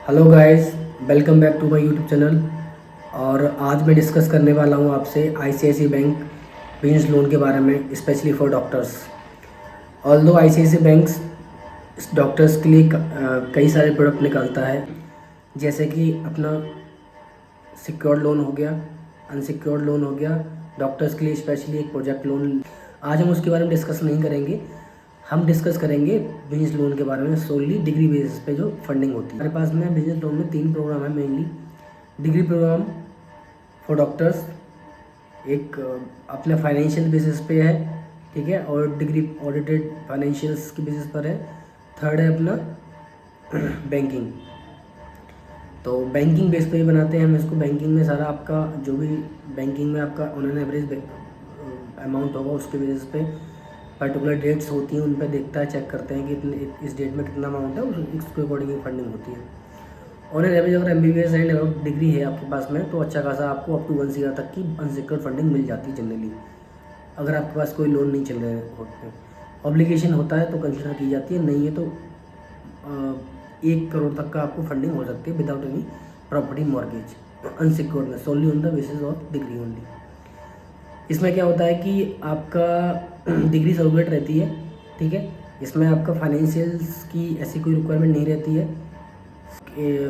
Hello guys, welcome back to my YouTube channel. और आज मैं डिस्कस करने वाला हूं आपसे आईसीआईसीआई बैंक बिजनेस लोन के बारे में, specially for doctors. Although ICICI banks doctors के लिए कई सारे प्रोडक्ट निकालता है, जैसे कि अपना सिक्योर्ड लोन हो गया, अनसिक्योर्ड लोन हो गया, डॉक्टर्स के लिए स्पेशली एक प्रोजेक्ट लोन। आज हम उसके बारे में डिस्कस नहीं करेंगे, हम डिस्कस करेंगे बिजनेस लोन के बारे में, सोनली डिग्री बेसिस पे जो फंडिंग होती है। हमारे पास में बिजनेस लोन में 3 प्रोग्राम है mainly. Degree program for doctors एक अपने फाइनेंशियल बेसिस पे है, ठीक है, और डिग्री ऑडिटेड फाइनेंशियल्स के बेसिस पर है। थर्ड है अपना बैंकिंग। तो बैंकिंग बेस पे ही बनाते हैं हम इसको। बैंकिंग में सारा आपका जो भी बैंकिंग में आपका ऑन एन एवरेज अमाउंट होगा, उसके बेसिस पे पर्टिकुलर डेट्स होती हैं, उन पर देखता है, चेक करते हैं कि इतने इस डेट में कितना अमाउंट है, उसके अकॉर्डिंग फंडिंग होती है। ऑन एन एवरेज अगर एमबीबीएस एंड अबाउट डिग्री है आपके पास में, तो अच्छा खासा आपको अप टू 1 CR तक की अनसिक्योर्ड फंडिंग मिल जाती है जनरली, अगर आपके पास कोई लोन नहीं चल रहे होते। ऑब्लिगेशन होता है तो कंसिडर की जाती है, नहीं है तो 1 करोड़ तक का आपको फंडिंग हो सकती है without any property mortgage, unsecured में, solely on the basis of degree only. इसमें क्या होता है कि आपका डिग्री सर्टिफिकेट रहती है, ठीक है। इसमें आपका फाइनेंशियल्स की ऐसी कोई रिक्वायरमेंट नहीं रहती है।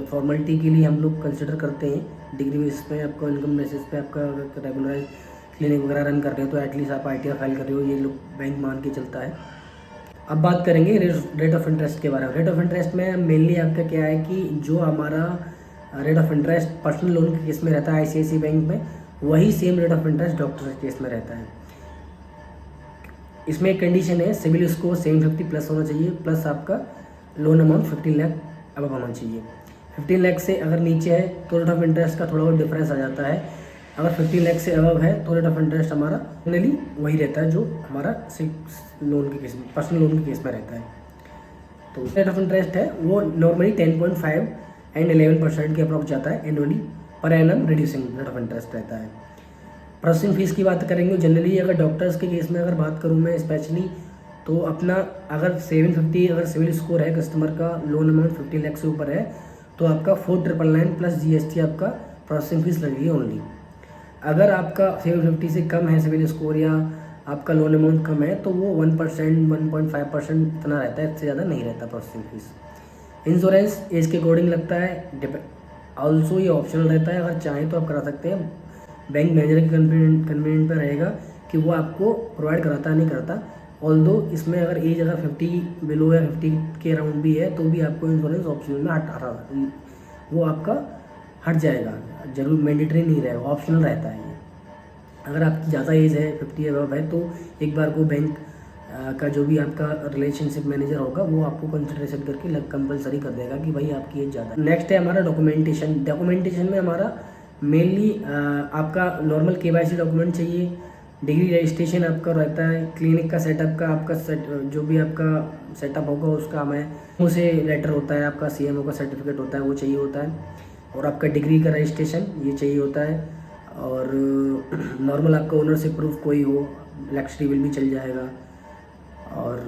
फॉर्मेलिटी के लिए हम लोग कंसिडर करते हैं डिग्री बेसिस पे, आपका इनकम बेसिस पे, आपका रेगुलराइज क्लिनिक वगैरह रन कर रहे हो तो एटलीस्ट आप ITR फाइल कर रहे हो, ये लोग बैंक मान के चलता है। अब बात करेंगे रेट ऑफ इंटरेस्ट के बारे में। रेट ऑफ इंटरेस्ट में मेनली आपका क्या है कि जो हमारा rate of interest personal loan के केस में रहता है आईसीआईसीआई बैंक में, वही same rate of interest doctor के केस में रहता है। इसमें एक कंडीशन है, सिविल स्कोर 750 प्लस होना चाहिए, प्लस आपका लोन अमाउंट 15 लाख अब होना चाहिए। 15 लाख से अगर नीचे है तो रेट ऑफ इंटरेस्ट का थोड़ा बहुत डिफरेंस आ जाता है। अगर 15 लाख से अबव है तो रेट ऑफ इंटरेस्ट हमारा फाइनली वही रहता है जो हमारा लोन के केस में, पर्सनल लोन के केस में रहता है। तो रेट ऑफ इंटरेस्ट है वो नॉर्मली 10.5 एंड 11% के अप्रॉक्स जाता है annually, per annum reducing rate of interest रहता है। प्रोसेसिंग फीस की बात करेंगे जनरली, अगर डॉक्टर्स के केस में अगर बात करूँ मैं स्पेशली, तो अपना अगर 750 अगर सिविल स्कोर है कस्टमर का, लोन अमाउंट 50 लाख से ऊपर है, तो आपका 4999 प्लस GST आपका प्रोसेसिंग फीस लगेगी ओनली। अगर आपका 750 से कम है सिविल स्कोर या आपका लोन अमाउंट कम है, तो वो 1%, 1.5% इतना रहता है, इससे ज़्यादा नहीं रहता प्रोसेसिंग फीस। इंश्योरेंस एज के अकॉर्डिंग लगता है, ऑल्सो ये ऑप्शनल रहता है, अगर चाहें तो आप करा सकते हैं। बैंक मैनेजर के कन्वीनियंट पर रहेगा कि वो आपको प्रोवाइड कराता नहीं करता। ऑल्दो इसमें अगर एज अगर 50 बिलो या 50 के अराउंड भी है तो भी आपको इंश्योरेंस ऑप्शनल में वो आपका हट जाएगा, जरूर मैंडेटरी नहीं रहेगा, ऑप्शनल रहता है ये। अगर आपकी ज़्यादा एज है, 50 अबव है, तो एक बार को बैंक का जो भी आपका रिलेशनशिप मैनेजर होगा वो आपको कंसिडरेशन करके कंपलसरी कर देगा कि भाई आपकी एज ज़्यादा। नेक्स्ट है हमारा डॉक्यूमेंटेशन। डॉक्यूमेंटेशन में हमारा मेनली आपका नॉर्मल KYC डॉक्यूमेंट चाहिए, डिग्री रजिस्ट्रेशन आपका रहता है, क्लिनिक का सेटअप का आपका जो भी आपका सेटअप होगा उसका हमें उसे लेटर होता है, आपका CMO का सर्टिफिकेट होता है वो चाहिए होता है, और आपका डिग्री का रजिस्ट्रेशन ये चाहिए होता है, और नॉर्मल आपका ओनरशिप प्रूफ कोई हो, इलेक्ट्रिसिटी बिल भी चल जाएगा, और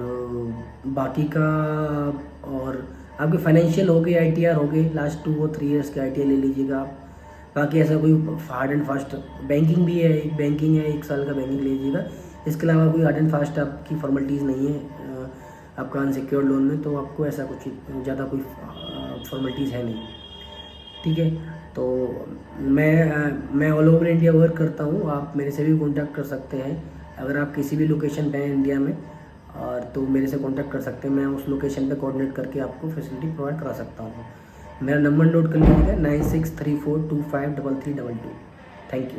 बाकी का और आपके फाइनेंशियल हो गए, ITR हो गए, लास्ट 2 और 3 ईयर्स के ITR ले लीजिएगा आप। बाकी ऐसा कोई हार्ड एंड फास्ट बैंकिंग भी है, बैंकिंग है 1 साल का बैंकिंग ले लीजिएगा। इसके अलावा कोई हार्ड एंड फास्ट आपकी फॉर्मेलिटीज़ नहीं है आपका अनसिक्योर्ड लोन में, तो आपको ऐसा कुछ ज़्यादा कोई फॉर्मेलिटीज़ है नहीं, ठीक है। तो मैं ऑल ओवर इंडिया वर्क करता हूँ, आप मेरे से भी कॉन्टैक्ट कर सकते हैं। अगर आप किसी भी लोकेशन पे हैं इंडिया में और तो मेरे से कॉन्टैक्ट कर सकते हैं, मैं उस लोकेशन पे कोऑर्डिनेट करके आपको फैसिलिटी प्रोवाइड करा सकता हूँ। मेरा नंबर नोट कर लीजिएगा 9634253322। Thank you.